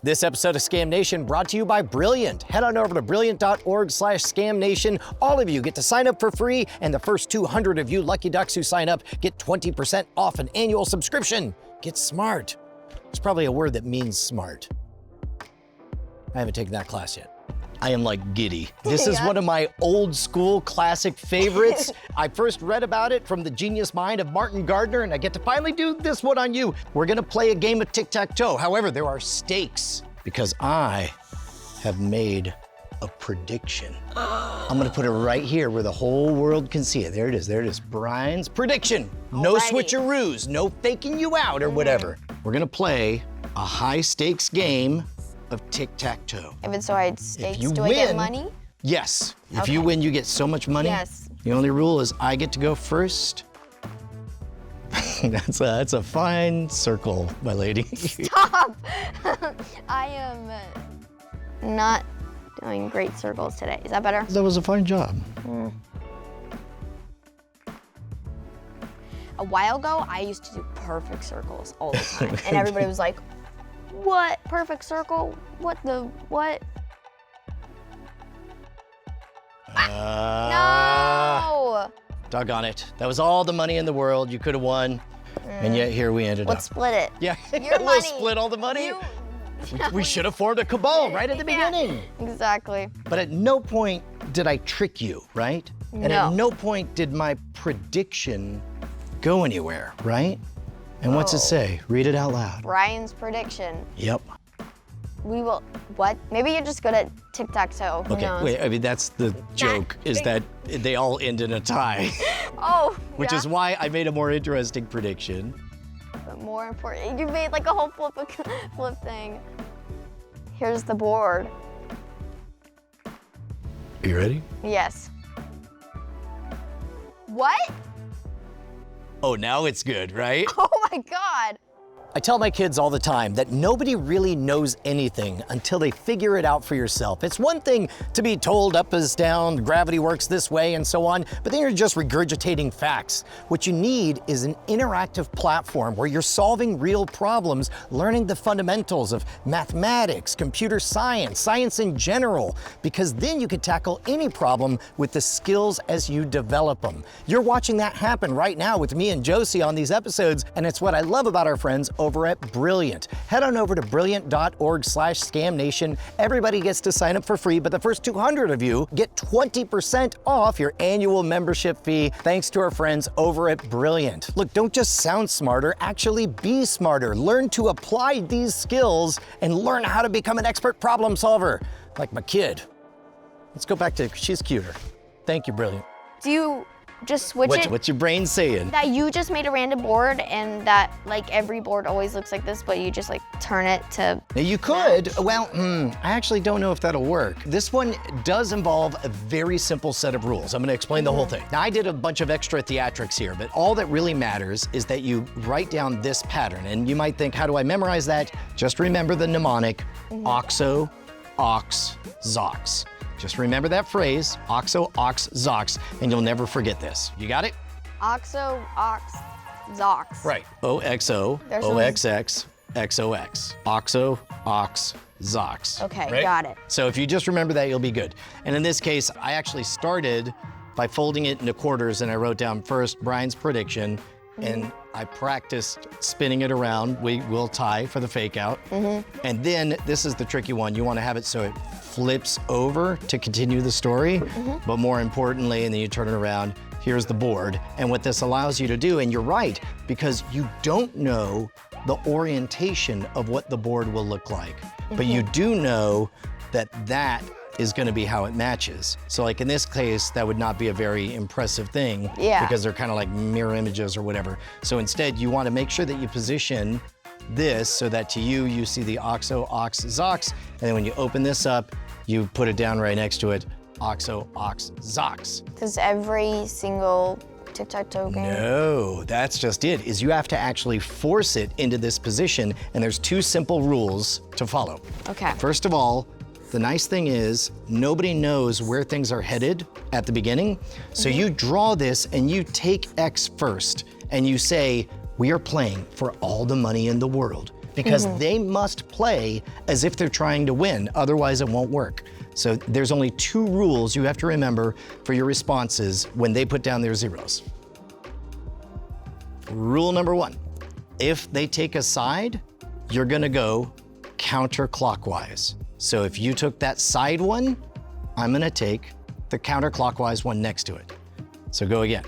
This episode of Scam Nation brought to you by Brilliant. Head on over to brilliant.org/scamnation. All of you get to sign up for free, and the first 200 of you lucky ducks who sign up get 20% off an annual subscription. Get smart. It's probably a word that means smart. I haven't taken that class yet. I am like giddy. This is one of my old school classic favorites. I first read about it from the genius mind of Martin Gardner, and I get to finally do this one on you. We're gonna play a game of tic-tac-toe. However, there are stakes because I have made a prediction. I'm gonna put it right here where the whole world can see it. There it is, there it is. Brian's prediction. No switcheroos, no faking you out or whatever. We're gonna play a high stakes game of tic-tac-toe. If it's so high stakes, do I get money? Yes. If you win, you get so much money. Yes. The only rule is I get to go first. That's a fine circle, my lady. Stop! I am not doing great circles today. Is that better? That was a fine job. A while ago, I used to do perfect circles all the time. And everybody was like, what? Perfect circle? What the, what? No! Doggone it. That was all the money in the world you could have won, and yet here we ended up. Let's split it. Yeah, Your we'll money. split all the money. We should have formed a cabal right at the beginning. Exactly. But at no point did I trick you, right? And No. at no point did my prediction go anywhere, right? And what's it say? Read it out loud. Brian's prediction. Yep. We will, what? Maybe you're just good at tic-tac-toe. Who Okay, knows? wait, I mean, that's the joke, is that they all end in a tie, Oh, which is why I made a more interesting prediction. But more important, you made like a whole flip thing. Here's the board. Are you ready? Yes. What? Oh, now it's good, right? Oh my God. I tell my kids all the time that nobody really knows anything until they figure it out for yourself. It's one thing to be told up is down, gravity works this way, and so on, but then you're just regurgitating facts. What you need is an interactive platform where you're solving real problems, learning the fundamentals of mathematics, computer science, science in general, because then you can tackle any problem with the skills as you develop them. You're watching that happen right now with me and Josie on these episodes, and it's what I love about our friends over at Brilliant. Head on over to brilliant.org/scamnation. Everybody gets to sign up for free, but the first 200 of you get 20% off your annual membership fee thanks to our friends over at Brilliant. Look, don't just sound smarter, actually be smarter. Learn to apply these skills and learn how to become an expert problem solver, like my kid. Let's go back to, she's cuter. Thank you, Brilliant. Do you just switch it? What's your brain saying? That you just made a random board and that like every board always looks like this, but you just like turn it to. Now you could, well, I actually don't know if that'll work. This one does involve a very simple set of rules. I'm gonna explain the whole thing. Now I did a bunch of extra theatrics here, but all that really matters is that you write down this pattern. And you might think, how do I memorize that? Just remember the mnemonic, OXO, OX, ZOX. Just remember that phrase, OXO, OX, ZOX, and you'll never forget this. You got it? OXO, OX, ZOX. Right. OXO, There's some- OXX, XOX. OXO, OX, ZOX. Okay, Right? got it. So if you just remember that, you'll be good. And in this case, I actually started by folding it into quarters, and I wrote down first Brian's prediction, and I practiced spinning it around. We will tie for the fake out. And then this is the tricky one. You want to have it so it flips over to continue the story, but more importantly, and then you turn it around, here's the board. And what this allows you to do, and you're right, because you don't know the orientation of what the board will look like, but you do know that that is going to be how it matches. So like in this case, that would not be a very impressive thing because they're kind of like mirror images or whatever. So instead, you want to make sure that you position this so that to you, you see the OXO, OX, ZOX, and then when you open this up, you put it down right next to it, OXO, OX, ZOX. Does every single tic-tac-toe game? No, that's just it, is you have to actually force it into this position, and there's two simple rules to follow. Okay. First of all, the nice thing is nobody knows where things are headed at the beginning. So you draw this and you take X first and you say, we are playing for all the money in the world. because they must play as if they're trying to win, otherwise it won't work. So there's only 2 rules you have to remember for your responses when they put down their zeros. Rule number 1, if they take a side, you're gonna go counterclockwise. So if you took that side one, I'm gonna take the counterclockwise one next to it. So go again.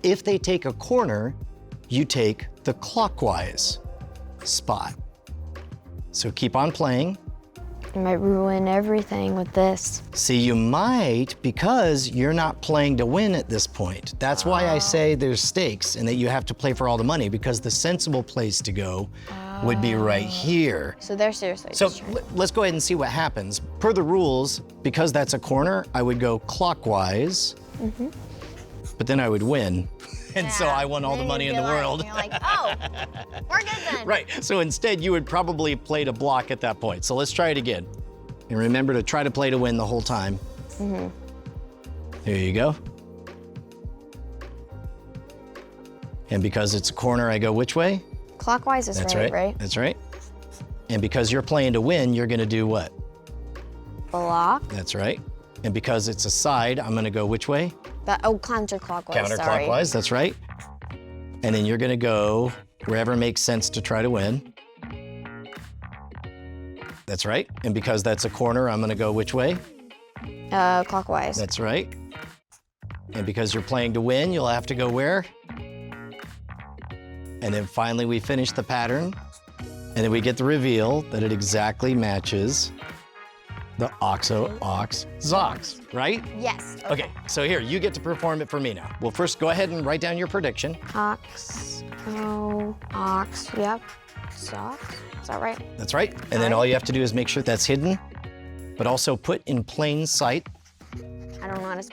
If they take a corner, you take the clockwise spot. So keep on playing. You might ruin everything with this. See, you might, because you're not playing to win at this point. That's why I say there's stakes and that you have to play for all the money, because the sensible place to go would be right here. So they're seriously So just trying. let's go ahead and see what happens. Per the rules, because that's a corner, I would go clockwise, but then I would win. And so I won all the Then money you'd in be the like- world. You're like, oh, we're good then. Right, so instead you would probably play to block at that point. So let's try it again. And remember to try to play to win the whole time. Here you go. And because it's a corner, I go which way? Clockwise is That's right? That's right. And because you're playing to win, you're gonna do what? Block. That's right. And because it's a side, I'm gonna go which way? Counterclockwise. Sorry. Counterclockwise, that's right. And then you're gonna go wherever makes sense to try to win. That's right. And because that's a corner, I'm gonna go which way? Clockwise. That's right. And because you're playing to win, you'll have to go where? And then finally we finish the pattern. And then we get the reveal that it exactly matches the OXO, OX, ZOX, right? Yes. Okay, so here, you get to perform it for me now. Well, first go ahead and write down your prediction. Ox. Oh. Ox. Yep. Socks. Is that right? That's right. And then all you have to do is make sure that's hidden, but also put in plain sight. I don't know how to.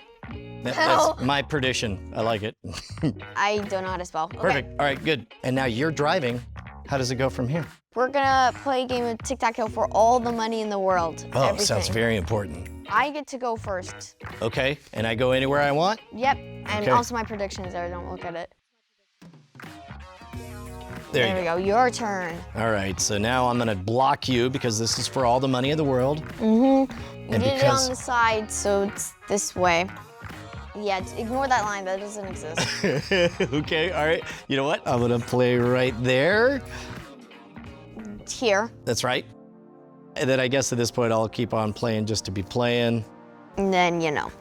That's my prediction. I like it. I don't know how to spell. Okay. Perfect. All right, good. And now you're driving. How does it go from here? We're gonna play a game of tic-tac-toe for all the money in the world. Oh, Everything. sounds very important. I get to go first. Okay, and I go anywhere I want? Yep. And Okay. also my prediction is there. Don't look at it. There There you we go. go. Your turn. All right, so now I'm gonna block you because this is for all the money in the world. You And did it because- on the side, so it's this way. Yeah, ignore that line. That doesn't exist. Okay, all right. You know what? I'm gonna play right there. Here. That's right. And then I guess at this point I'll keep on playing just to be playing. And then, you know.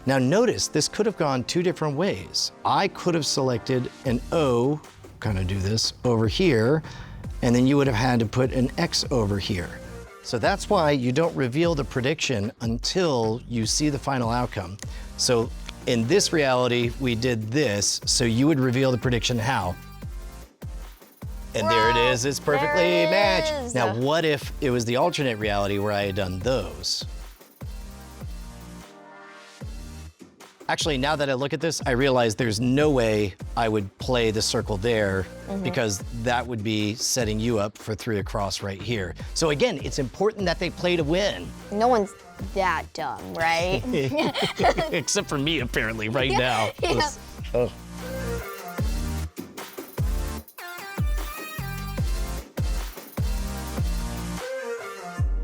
Now notice, this could have gone 2 different ways. I could have selected an O, kind of do this, over here, and then you would have had to put an X over here. So that's why you don't reveal the prediction until you see the final outcome. So in this reality, we did this, so you would reveal the prediction how? And there it is, it's perfectly there it matched. is. Now what if it was the alternate reality where I had done those? Actually, now that I look at this, I realize there's no way I would play the circle there because that would be setting you up for 3 across right here. So again, it's important that they play to win. No one's that dumb, right? Except for me, apparently, right now. Yeah. Oh.